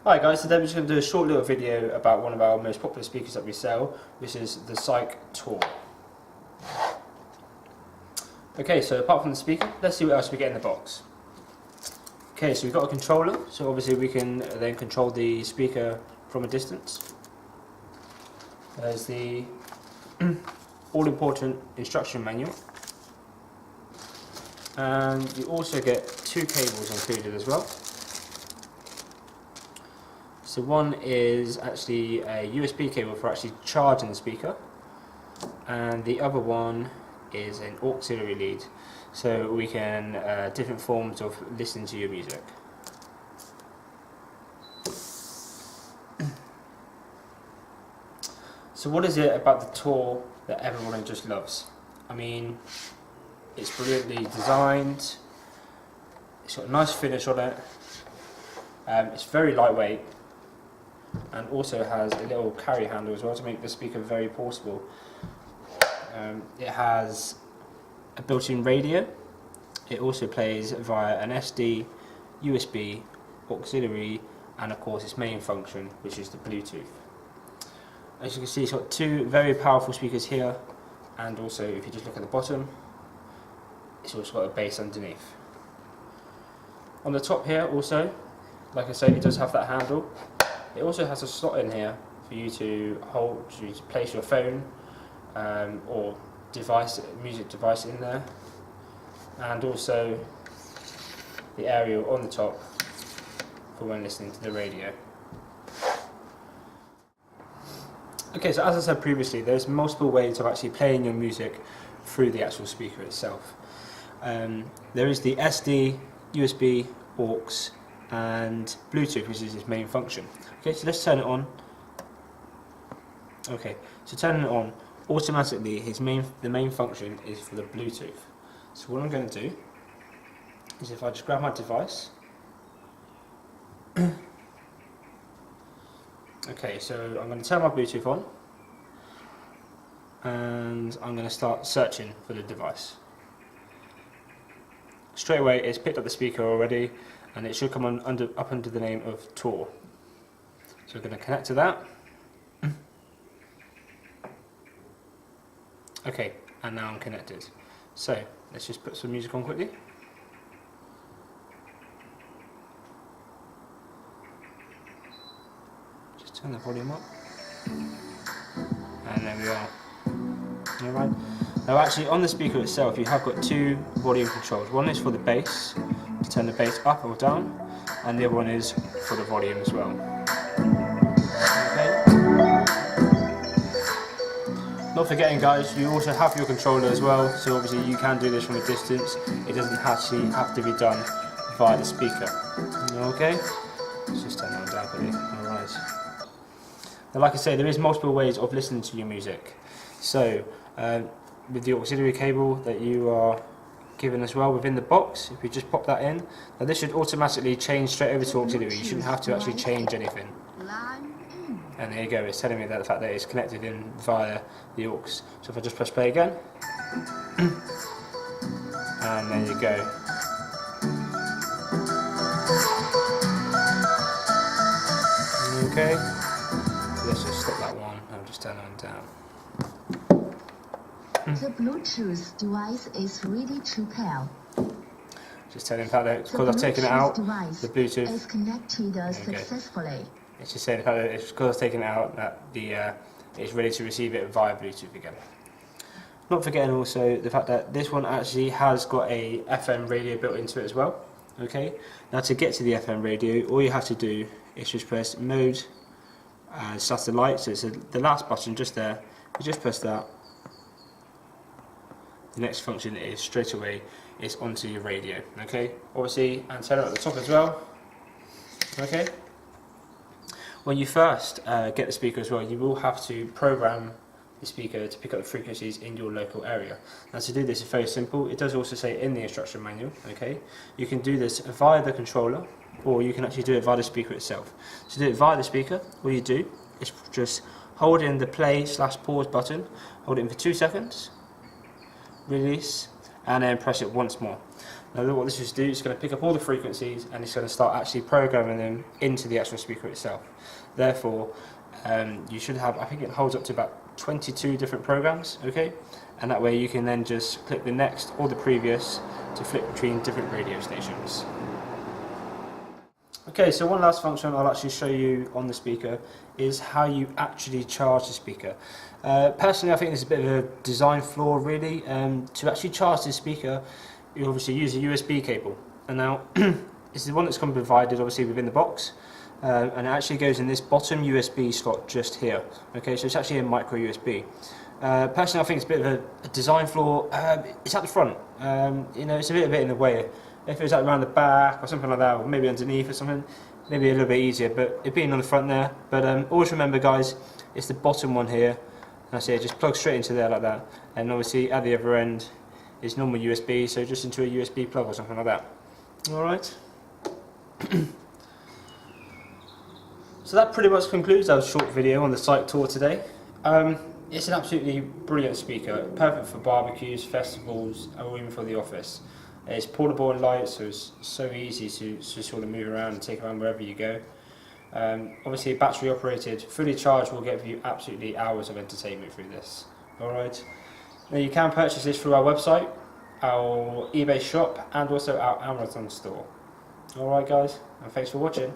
Hi guys, today we're just going to do a short little video about one of our most popular speakers that we sell, which is the Psyc Torre. Okay, so apart from the speaker, let's see what else we get in the box. Okay, so we've got a controller, so obviously we can then control the speaker from a distance. There's the all-important instruction manual, and you also get two cables included as well. So one is actually a USB cable for actually charging the speaker, and the other one is an auxiliary lead, so we can different forms of listening to your music. So what is it about the Torre that everyone just loves? I mean, it's brilliantly designed, it's got a nice finish on it, it's very lightweight, and also has a little carry handle as well to make the speaker very portable. It has a built-in radio. It also plays via an SD, USB, auxiliary, and of course its main function, which is the Bluetooth. As you can see, it's got two very powerful speakers here, and also if you just look at the bottom, it's also got a bass underneath. On the top here also, like I say, it does have that handle. It also has a slot in here for you to place your phone or music device in there, and also the area on the top for when listening to the radio. Okay, so as I said previously, there's multiple ways of actually playing your music through the actual speaker itself. There is the SD, USB, aux, and Bluetooth, which is its main function. Okay, so let's turn it on. Okay, so turning it on, automatically the main function is for the Bluetooth. So what I'm going to do is, if I just grab my device. Okay, so I'm going to turn my Bluetooth on, and I'm going to start searching for the device. Straight away it's picked up the speaker already, and it should come on up under the name of Torre. So we're going to connect to that. Okay, and now I'm connected. So let's just put some music on quickly. Just turn the volume up. And there we are. Alright. Now actually on the speaker itself you have got two volume controls. One is for the bass, to turn the bass up or down, and the other one is for the volume as well. Okay. Not forgetting guys, you also have your controller as well, so obviously you can do this from a distance. It doesn't actually have to be done via the speaker. Okay, let's just turn that down quickly. Alright. Now like I say, there is multiple ways of listening to your music. So with the auxiliary cable that you are given as well within the box, if you just pop that in, now this should automatically change straight over to auxiliary. You shouldn't have to actually change anything. And there you go, it's telling me that the fact that it's connected in via the aux. So if I just press play again, and there you go. Okay, so let's just stop that one, I'll just turn that one down. The Bluetooth device is ready to pair. Just telling the fact that because I've taken it out, the Bluetooth is connected successfully. It's just saying the fact that it's because I've taken it out that it's ready to receive it via Bluetooth again. Not forgetting also the fact that this one actually has got a FM radio built into it as well. Okay, now to get to the FM radio, all you have to do is just press mode satellite. So it's the last button just there. You just press that. The next function is straight away is onto your radio. Okay, obviously antenna at the top as well. Okay. When you first get the speaker as well, you will have to program the speaker to pick up the frequencies in your local area. Now to do this is very simple. It does also say in the instruction manual, okay, you can do this via the controller, or you can actually do it via the speaker itself. To do it via the speaker, all you do is just hold in the play/pause button, hold it in for 2 seconds, release, and then press it once more. Now what this is do is going to pick up all the frequencies and it's going to start actually programming them into the actual speaker itself. Therefore, you should have, I think it holds up to about 22 different programs, okay? And that way you can then just click the next or the previous to flip between different radio stations. Okay, so one last function I'll actually show you on the speaker is how you actually charge the speaker. Personally, I think there's a bit of a design flaw really. To actually charge the speaker, you obviously use a USB cable. And now, it's the one that's come provided obviously within the box. And it actually goes in this bottom USB slot just here. Okay, so it's actually a micro USB. Personally, I think it's a bit of a design flaw. It's at the front. You know, it's a bit in the way. If it was like around the back or something like that, or maybe underneath or something, maybe a little bit easier. But it being on the front there. But always remember, guys, it's the bottom one here. And I say it just plugs straight into there like that. And obviously at the other end is normal USB, so just into a USB plug or something like that. All right. So that pretty much concludes our short video on the Psyc Torre today. It's an absolutely brilliant speaker, perfect for barbecues, festivals, or even for the office. It's portable and light, so it's so easy to sort of move around and take around wherever you go. Obviously battery operated, fully charged will give you absolutely hours of entertainment through this. Alright, now you can purchase this through our website, our eBay shop and also our Amazon store. Alright guys, and thanks for watching.